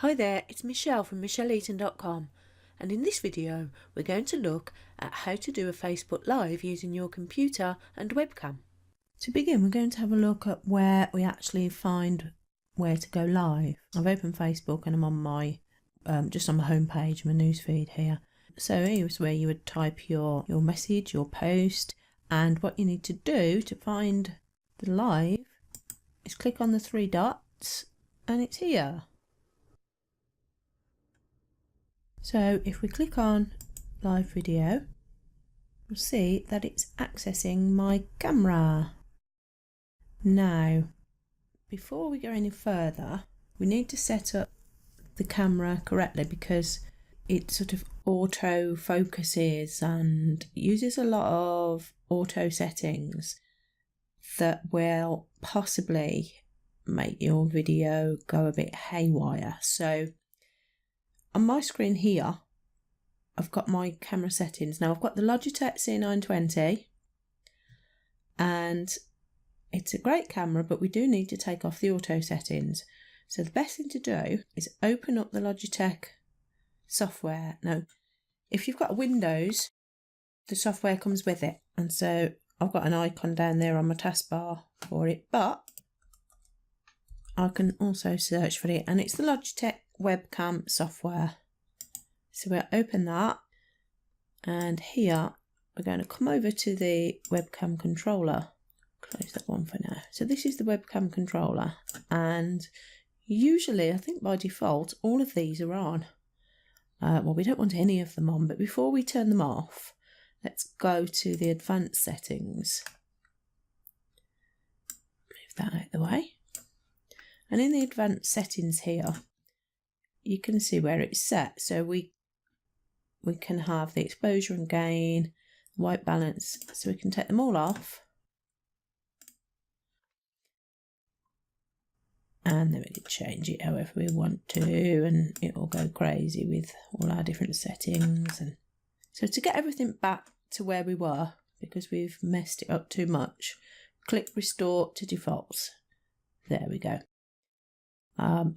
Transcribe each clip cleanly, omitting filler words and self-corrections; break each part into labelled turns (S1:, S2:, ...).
S1: Hi there, it's Michelle from michelleeaton.com, and in this video we're going to look at how to do a Facebook Live using your computer and webcam. To begin, we're going to have a look at where we actually find where to go live. I've opened Facebook and I'm on my just on my home page, my newsfeed here. So here's where you would type your message, your post, and what you need to do to find the live is click on the three dots and it's here. So if we click on live video, we'll see that it's accessing my camera. Now, before we go any further, we need to set up the camera correctly because it sort of auto focuses and uses a lot of auto settings that will possibly make your video go a bit haywire. So on my screen here, I've got my camera settings. Now I've got the Logitech C920 and it's a great camera, but we do need to take off the auto settings. So the best thing to do is open up the Logitech software. Now, if you've got a Windows, the software comes with it. And so I've got an icon down there on my taskbar for it, but I can also search for it, and it's the Logitech webcam software. So we'll open that, and here we're going to come over to the webcam controller. Close that one for now. So this is the webcam controller, and usually I think by default all of these are on. Well, we don't want any of them on, but before we turn them off, let's go to the advanced settings. Move that out of the way. And in the advanced settings here, you can see where it's set. So we can have the exposure and gain, white balance, so we can take them all off. And then we can change it however we want to, and it will go crazy with all our different settings. And so to get everything back to where we were, because we've messed it up too much, click Restore to Defaults. There we go.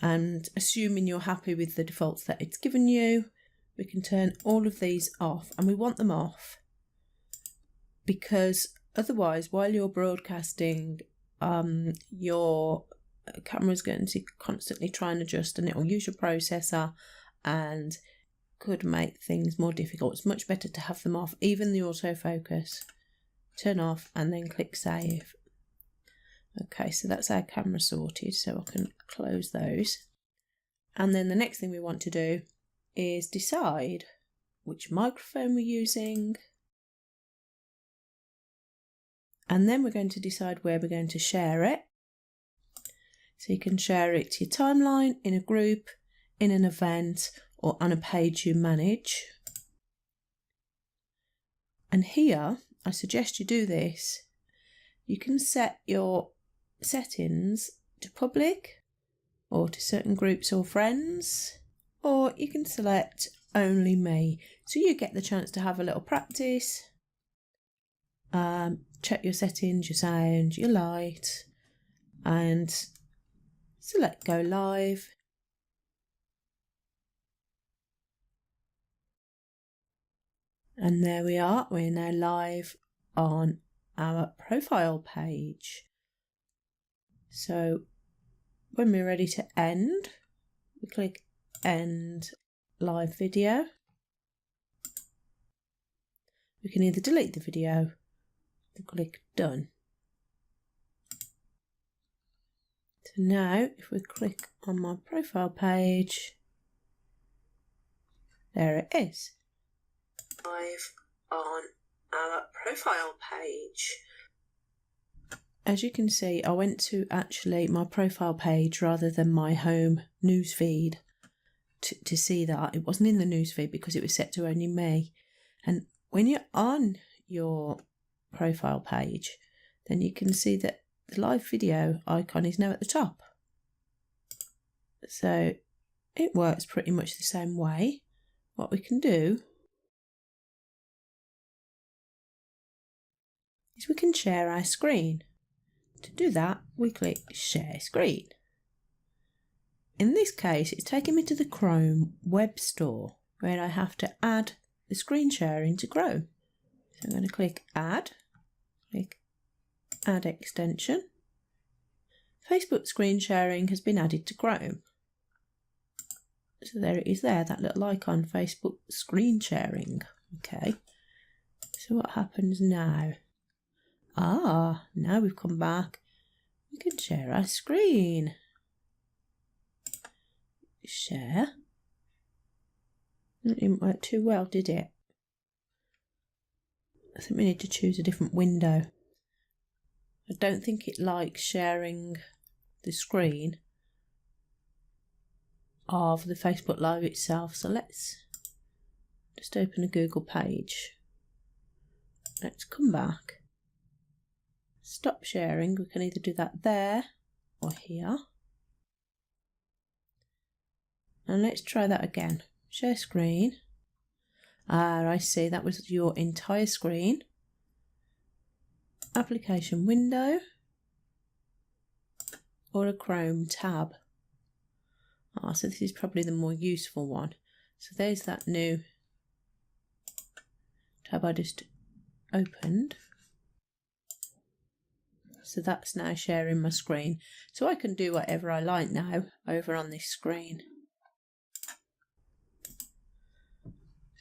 S1: And assuming you're happy with the defaults that it's given you, we can turn all of these off, and we want them off because otherwise while you're broadcasting your camera is going to constantly try and adjust, and it will use your processor and could make things more difficult. It's much better to have them off, even the autofocus. Turn off and then click Save. Okay, so that's our camera sorted, so I can close those. And then the next thing we want to do is decide which microphone we're using. And then we're going to decide where we're going to share it. So you can share it to your timeline, in a group, in an event, or on a page you manage. And here, I suggest you do this. You can set your settings to public or to certain groups or friends, or you can select only me, so you get the chance to have a little practice, check your settings, your sound, your light, and select go live. And there we are, we're now live on our profile page. So when we're ready to end, we click End Live Video. We can either delete the video or click Done. So now if we click on my profile page, there it is. Live on our profile page. As you can see, I went to actually my profile page rather than my home newsfeed to see that. It wasn't in the newsfeed because it was set to only me. And when you're on your profile page, then you can see that the live video icon is now at the top. So it works pretty much the same way. What we can do is we can share our screen. To do that, we click Share Screen. in this case, it's taking me to the Chrome web store where I have to add the screen sharing to Chrome. So I'm going to click Add extension. Facebook screen sharing has been added to Chrome. So there it is there, that little icon, Facebook screen sharing. Okay, so what happens now? Ah, now we've come back. We can share our screen. Share. It didn't work too well, did it? I think we need to choose a different window. I don't think it likes sharing the screen of the Facebook Live itself. So let's just open a Google page. Let's come back. Stop sharing. We can either do that there or here. And let's try that again. Share screen. Ah, I see. That was your entire screen. Application window. Or a Chrome tab. Ah, so this is probably the more useful one. So there's that new tab I just opened. So that's now sharing my screen. So I can do whatever I like now over on this screen.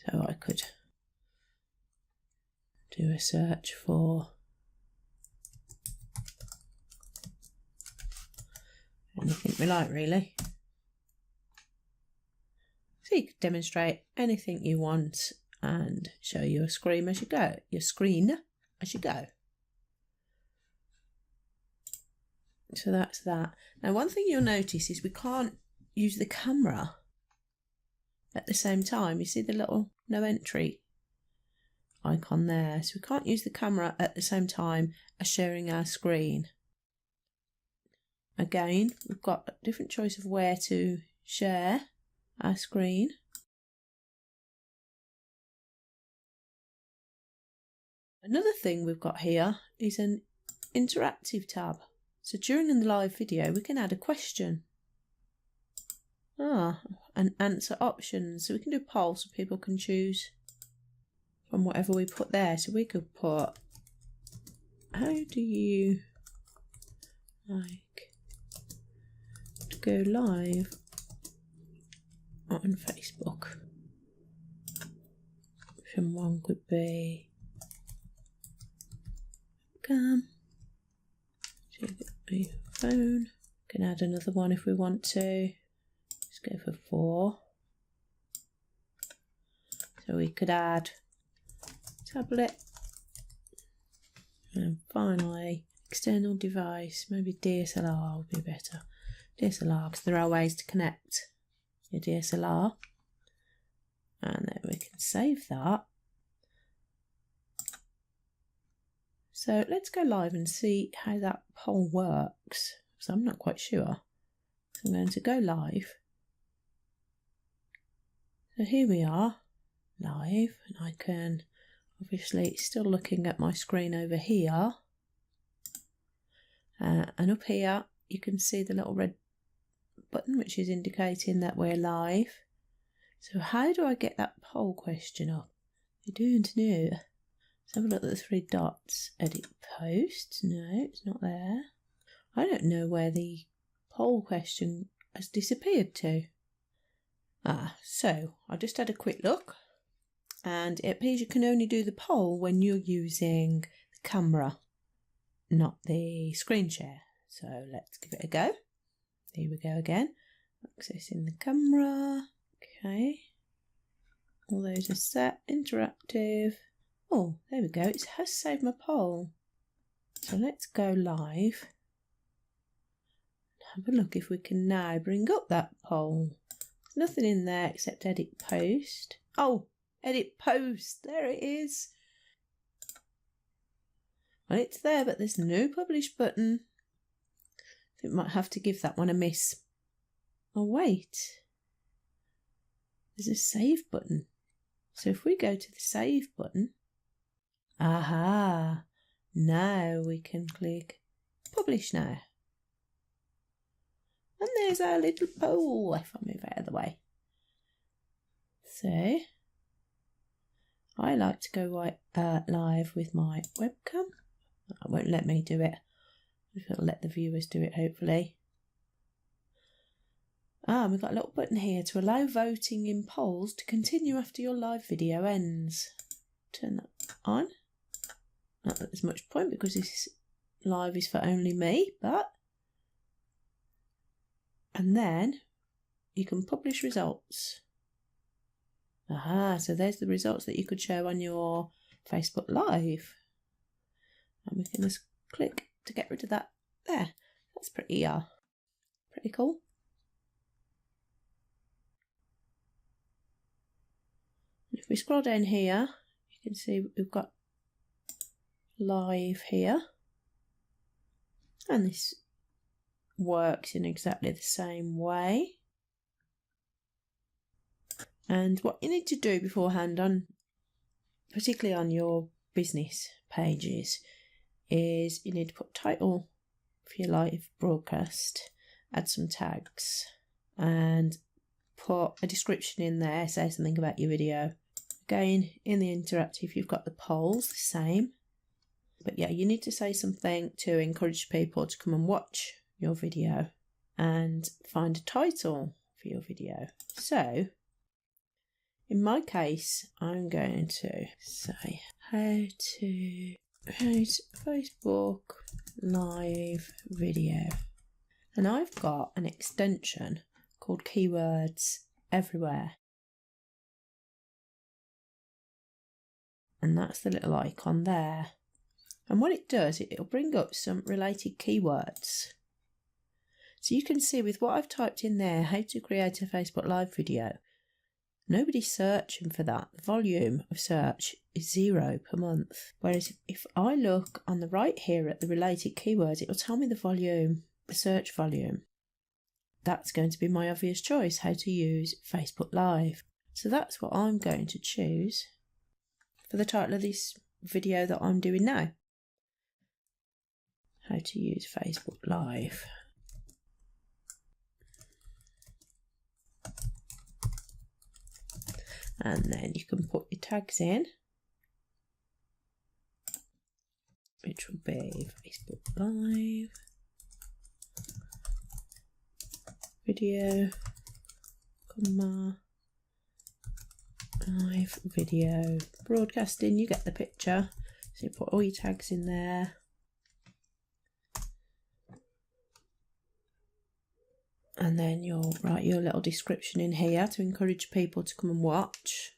S1: So I could do a search for anything we like, really. So you could demonstrate anything you want and show your screen as you go. So that's that. Now, one thing you'll notice is we can't use the camera at the same time. You see the little no entry icon there. So we can't use the camera at the same time as sharing our screen. Again, we've got a different choice of where to share our screen. Another thing we've got here is an interactive tab. So during the live video, we can add a question. And answer options. So we can do polls so people can choose from whatever we put there. So we could put, how do you like to go live on Facebook? Option 1 could be webcam. Phone. Can add another one if we want to. Let's go for 4. So we could add tablet. And finally, external device. Maybe DSLR would be better. DSLR, because there are ways to connect your DSLR. And then we can save that. So let's go live and see how that poll works. So I'm not quite sure. So I'm going to go live. So here we are, live, and I can, obviously, still looking at my screen over here. And up here, you can see the little red button, which is indicating that we're live. So how do I get that poll question up? I don't know. Let's have a look at the 3 dots. Edit post. No, it's not there. I don't know where the poll question has disappeared to. So I just had a quick look, and it appears you can only do the poll when you're using the camera, not the screen share. So let's give it a go. Here we go again. Accessing the camera. Okay. All those are set. Interactive. Oh, there we go. It has saved my poll. So let's go live. Have a look if we can now bring up that poll. There's nothing in there except edit post. Oh, edit post. There it is. Well, it's there, but there's no publish button. I think we might have to give that one a miss. Oh, wait. There's a save button. So if we go to the save button, aha, now we can click publish now. And there's our little pole, if I move out of the way. So, I like to go live with my webcam. It won't let me do it. It'll let the viewers do it, hopefully. We've got a little button here to allow voting in polls to continue after your live video ends. Turn that on. Not that there's much point because this live is for only me, but... And then you can publish results. So there's the results that you could show on your Facebook Live. And we can just click to get rid of that there. That's pretty cool. If we scroll down here, you can see we've got live here. And this works in exactly the same way. And what you need to do beforehand, particularly on your business pages, is you need to put title for your live broadcast, add some tags, and put a description in there, say something about your video. Again, in the interactive, you've got the polls, the same. But yeah, you need to say something to encourage people to come and watch your video and find a title for your video. So, in my case, I'm going to say how to create Facebook Live video. And I've got an extension called Keywords Everywhere. And that's the little icon there. And what it does, it'll bring up some related keywords. So you can see with what I've typed in there, how to create a Facebook Live video, nobody's searching for that. The volume of search is 0 per month. Whereas if I look on the right here at the related keywords, it'll tell me the volume, the search volume. That's going to be my obvious choice, how to use Facebook Live. So that's what I'm going to choose for the title of this video that I'm doing now. How to use Facebook Live. And then you can put your tags in, which will be Facebook Live, video, live video, broadcasting, you get the picture. So you put all your tags in there. And then you'll write your little description in here to encourage people to come and watch.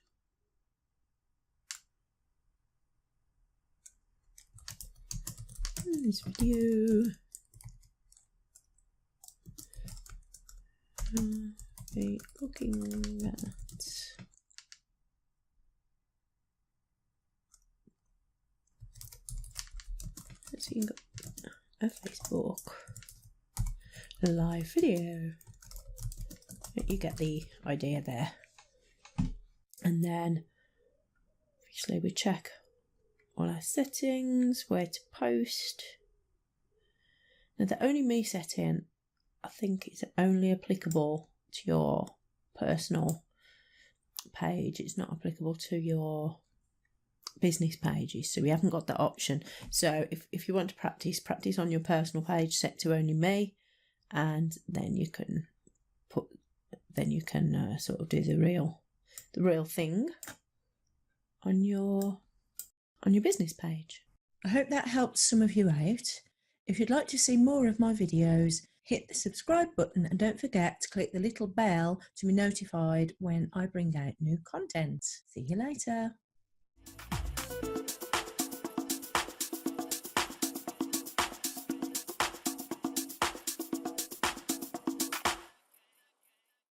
S1: And this video. Be looking at so you can go a Facebook Live video. You get the idea there. And then obviously we check all our settings, where to post. Now the only me setting, I think it's only applicable to your personal page. It's not applicable to your business pages, so we haven't got that option. So if you want to practice on your personal page, set to only me, and then you can sort of do the real thing on your business page. I hope that helped some of you out. If you'd like to see more of my videos, hit the subscribe button and don't forget to click the little bell to be notified when I bring out new content. See you later.